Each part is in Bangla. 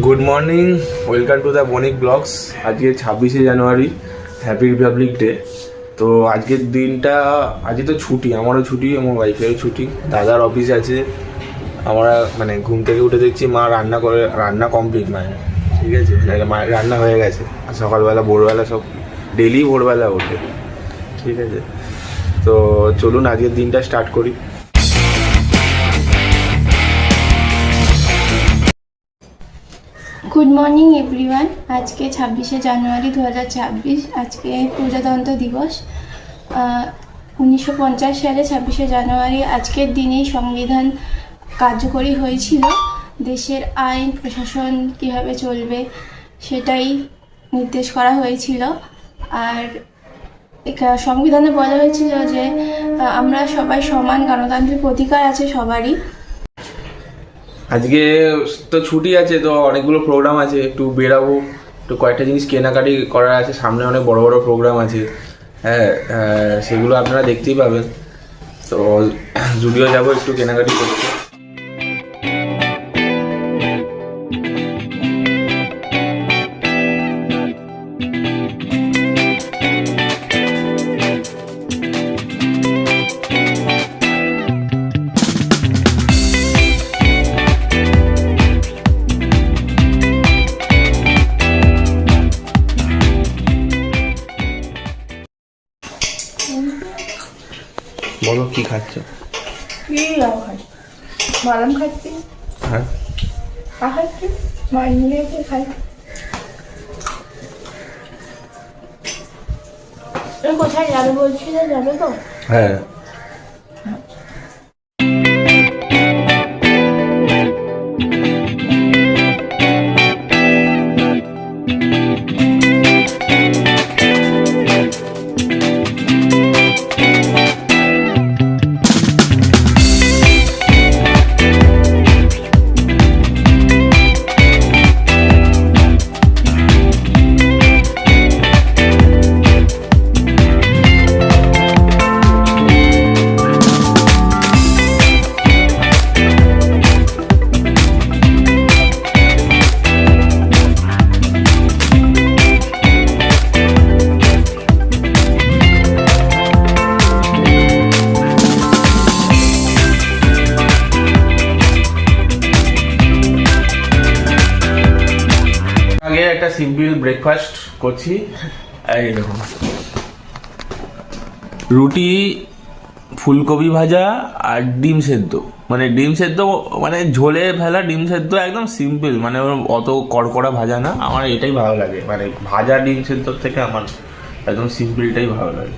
Good morning, welcome to the Banik blogs. আজকে 26শে জানুয়ারি, হ্যাপি রিপাবলিক ডে। তো আজকের দিনটা, আজকে তো ছুটি, আমারও ছুটি, আমার ওয়াইফেরও ছুটি, দাদার অফিস আছে। আমরা মানে ঘুম থেকে উঠে দেখছি মা রান্না করে, রান্না কমপ্লিট মানে, ঠিক আছে, মা রান্না হয়ে গেছে। আর সকালবেলা ভোরবেলা সব ডেলি ভোরবেলা ওঠে, ঠিক আছে। তো চলুন আজকের দিনটা স্টার্ট করি। Good morning everyone. আজকে 26শে জানুয়ারি 2026, আজকে প্রজাতন্ত্র দিবস। 1950 সালে 26শে জানুয়ারি আজকের দিনেই সংবিধান কার্যকরী হয়েছিল। দেশের আইন প্রশাসন কীভাবে চলবে সেটাই নির্দেশ করা হয়েছিল। আর সংবিধানে বলা হয়েছিল যে আমরা সবাই সমান, গণতান্ত্রিক অধিকার আছে সবারই। আজকে তো ছুটি আছে, তো অনেকগুলো প্রোগ্রাম আছে, একটু বেরাবো, একটু কয়েকটা জিনিস কেনাকাটি করার আছে, সামনে অনেক বড় বড় প্রোগ্রাম আছে। হ্যাঁ, সেগুলো আপনারা দেখতেই পাবেন। তো জুডিও যাবো একটু কেনাকাটি করতে। বলো কি খাচ্ছ? বাদাম খাচ্ছি। হ্যাঁ, খাচ্ছি, মাইনে খাই। কোথায় যাবে বলছিলে, যাবে তো? হ্যাঁ। আগে একটা সিম্পল ব্রেকফাস্ট করছি। এই দেখুন, রুটি, ফুলকপি ভাজা আর ডিম সেদ্ধ। মানে ডিম সেদ্ধ মানে ঝোলে ফেলা ডিম সেদ্ধ, একদম সিম্পল, মানে অত কড়কড়া ভাজা না। আমার এটাই ভালো লাগে, মানে ভাজা ডিম সেদ্ধর থেকে আমার একদম সিম্পলটাই ভালো লাগে।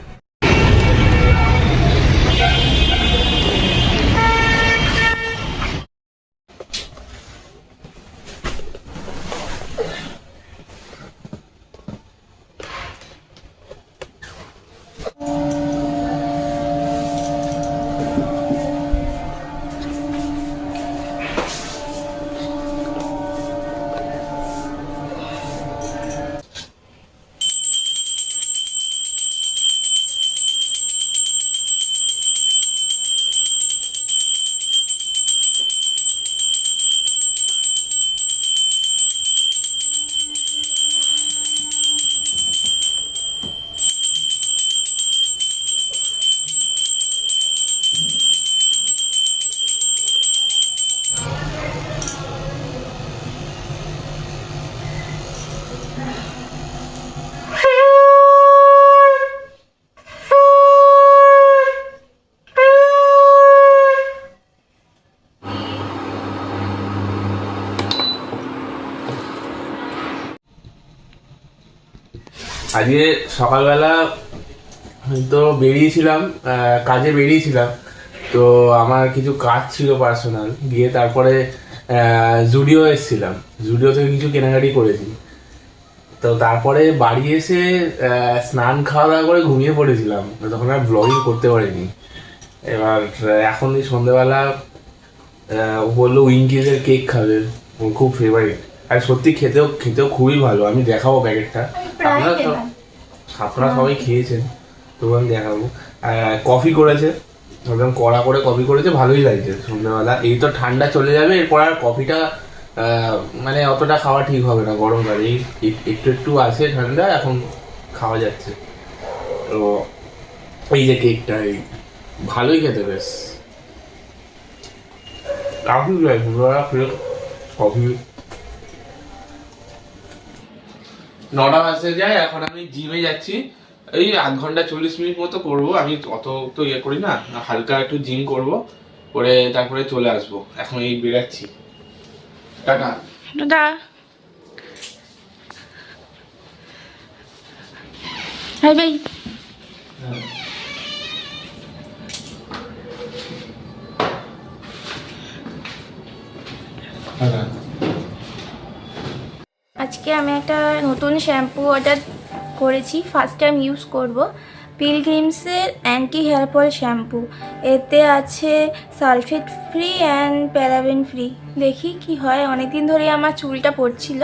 আজকে সকালবেলা তো বেরিয়েছিলাম, কাজে বেরিয়েছিলাম। তো আমার কিছু কাজ ছিল পার্সোনাল, গিয়ে তারপরে জুডিও এসেছিলাম, জুডিও থেকে কিছু কেনাকাটি করেছি। তো তারপরে বাড়ি এসে স্নান খাওয়া দাওয়া করে ঘুমিয়ে পড়েছিলাম, তখন আর ব্লগিং করতে পারিনি। এবার এখন এই সন্ধ্যেবেলা ও বললো উইঙ্কিজের কেক খাবে, ওর খুব ফেভারিট। আর সত্যি খেতেও খুবই ভালো, আমি দেখাবো প্যাকেটটা। আপনারা সবাই খেয়েছেন, তবু আমি দেখাবো। কফি করেছে, একদম কড়া করে কফি করেছে, ভালোই লাগছে সন্ধ্যাবেলা। এই তো ঠান্ডা চলে যাবে, এরপর আর কফিটা মানে অতটা খাওয়া ঠিক হবে না গরমকালে, একটু একটু আছে ঠান্ডা এখন খাওয়া যাচ্ছে। তো এই যে কেকটা, এই ভালোই খেতে বেশ। কফি 9টা বাজতে যায়, এখন আমি জিমে যাচ্ছি। এই 1 ঘন্টা 40 মিনিট মতো করবো, আমি অত তো ইয়ে করি না, হালকা একটু জিম করব, করে তারপরে চলে আসবো। এখন এই বেরাচ্ছি, টাটা। দাদা বাই বাই। আজকে আমি একটা নতুন শ্যাম্পু অর্ডার করেছি, ফার্স্ট টাইম ইউজ করব। পিলগ্রিমসের অ্যান্টি হেয়ার ফল শ্যাম্পু, এতে আছে sulphate free and paraben free. দেখি কি হয়, অনেকদিন ধরে আমার চুলটা পড়ছিল।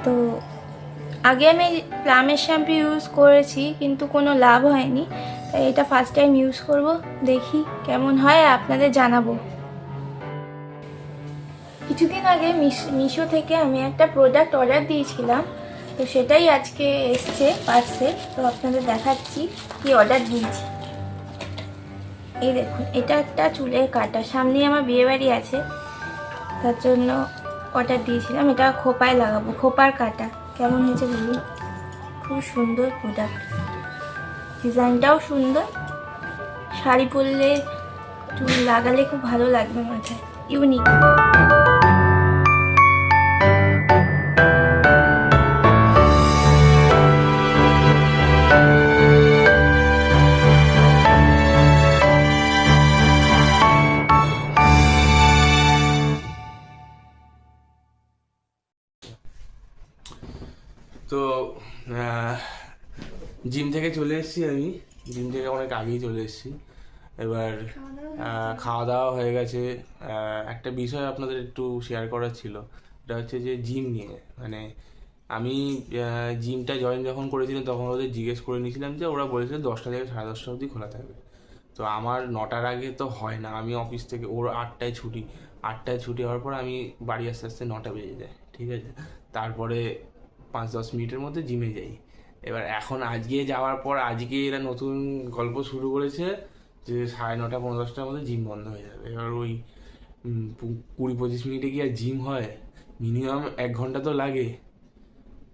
তো আগে আমি প্লামের শ্যাম্পু ইউজ করেছি কিন্তু কোনো লাভ হয়নি, তাই এটা ফার্স্ট টাইম ইউজ করব। দেখি কেমন হয়, আপনাদের জানাবো। কিছুদিন আগে মিশো থেকে আমি একটা প্রোডাক্ট অর্ডার দিয়েছিলাম, তো সেটাই আজকে এসছে পার্সেল। তো আপনাদের দেখাচ্ছি কি অর্ডার দিয়েছি। এই দেখুন, এটা একটা চুলের কাটা, সামনে আমার বিয়েবাড়ি আছে তার জন্য অর্ডার দিয়েছিলাম। এটা খোপায় লাগাবো, খোপার কাটা। কেমন হয়েছে বলুন, খুব সুন্দর প্রোডাক্ট, ডিজাইনটাও সুন্দর। শাড়ি পরলে চুল লাগালে খুব ভালো লাগবে মাথায়, ইউনিক। তো জিম থেকে চলে এসেছি, আমি জিম থেকে অনেক আগেই চলে এসেছি। এবার খাওয়া দাওয়া হয়ে গেছে। একটা বিষয় আপনাদের একটু শেয়ার করার ছিল, এটা হচ্ছে যে জিম নিয়ে। মানে আমি জিমটা জয়েন যখন করেছিলাম তখন ওদের জিজ্ঞেস করে নিয়েছিলাম, যে ওরা বলেছিল 10টা থেকে 10:30 অবধি খোলা থাকবে। তো আমার 9টার আগে তো হয় না, আমি অফিস থেকে, ওর 8টায় ছুটি, 8টায় ছুটি হওয়ার পর আমি বাড়ি আস্তে আস্তে 9টা বেজে যায়, ঠিক আছে। তারপরে 5-10 মিনিটের মধ্যে জিমে যাই। এবার এখন আজকে যাওয়ার পর আজকে এরা নতুন গল্প শুরু করেছে যে 9:30 10:15টার মধ্যে জিম বন্ধ হয়ে যাবে। এবার ওই 20-25 মিনিটে কি আর জিম হয়, মিনিমাম 1 ঘন্টা তো লাগে।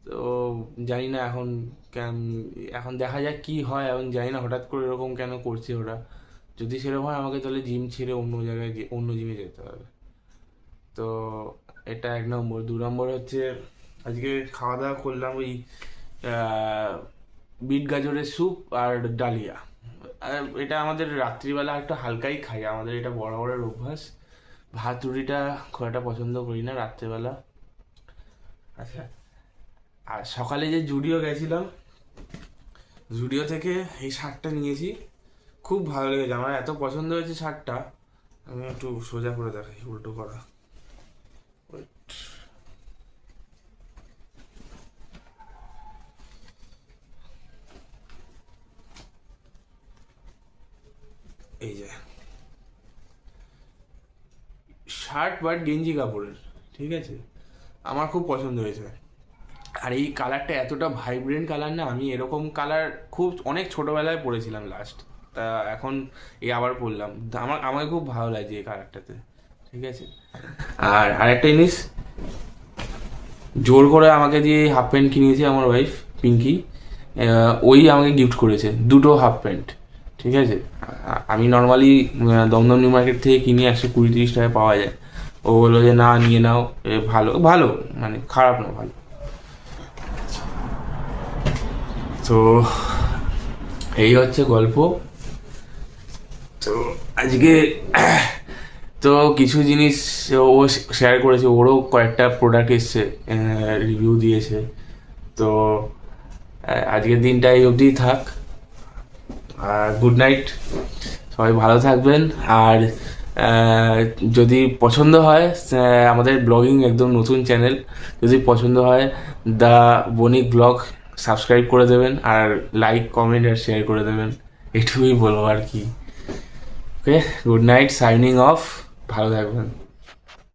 তো জানি না এখন দেখা যাক কি হয়, এখন জানি না হঠাৎ করে এরকম কেন করছে ওরা। যদি সেরকম হয় আমাকে তাহলে জিম ছেড়ে অন্য জায়গায় অন্য জিমে যেতে হবে। তো এটা 1 নম্বর। 2 নম্বর হচ্ছে আজকে খাওয়া দাওয়া করলাম ওই বিট গাজরের স্যুপ আর ডালিয়া। আর এটা আমাদের রাত্রিবেলা একটু হালকাই খাই, আমাদের এটা বরাবরের অভ্যাস। ভাত রুটিটা খুব একটা পছন্দ করি না রাত্রিবেলা। আচ্ছা, আর সকালে যে জুডিও গেছিলাম, জুডিও থেকে এই শার্টটা নিয়েছি, খুব ভালো লেগেছে আমার, এত পছন্দ হয়েছে শার্টটা। আমি একটু সোজা করে দেখাই, উল্টো করা। এই যে শার্ট বাট গেঞ্জি কাপড়ের, ঠিক আছে, আমার খুব পছন্দ হয়েছে। আর এই কালারটা এতটা ভাইব্রেন্ট কালার না, আমি এরকম কালার অনেক ছোটোবেলায় পরেছিলাম লাস্ট, তা এখন এই আবার পরলাম। আমাকে খুব ভালো লাগছে এই কালারটাতে, ঠিক আছে। আর আরেকটা জিনিস, জোর করে আমাকে দিয়ে হাফ প্যান্ট কিনিয়েছে আমার ওয়াইফ পিঙ্কি, ওই আমাকে গিফট করেছে 2টো হাফ প্যান্ট, ঠিক আছে। আমি নর্মালি দমদম নিউ মার্কেট থেকে কিনি, 120-130 টাকায় পাওয়া যায়। ও বললো যে না, নিয়ে নাও, ভালো ভালো, মানে খারাপ না, ভালো। তো এই হচ্ছে গল্প। তো আজকে তো কিছু জিনিস ও শেয়ার করেছে, ওরও কয়েকটা প্রোডাক্ট এসছে, রিভিউ দিয়েছে। তো আজকের দিনটা এই অবধিই থাক, আর গুড নাইট, সবাই ভালো থাকবেন। আর যদি পছন্দ হয়, আমাদের ব্লগিং একদম নতুন চ্যানেল, যদি পছন্দ হয় দ্য বণিক ব্লগ সাবস্ক্রাইব করে দেবেন, আর লাইক কমেন্ট আর শেয়ার করে দেবেন, এটুকুই বলবো আর কি। ওকে, গুড নাইট, সাইনিং অফ, ভালো থাকবেন।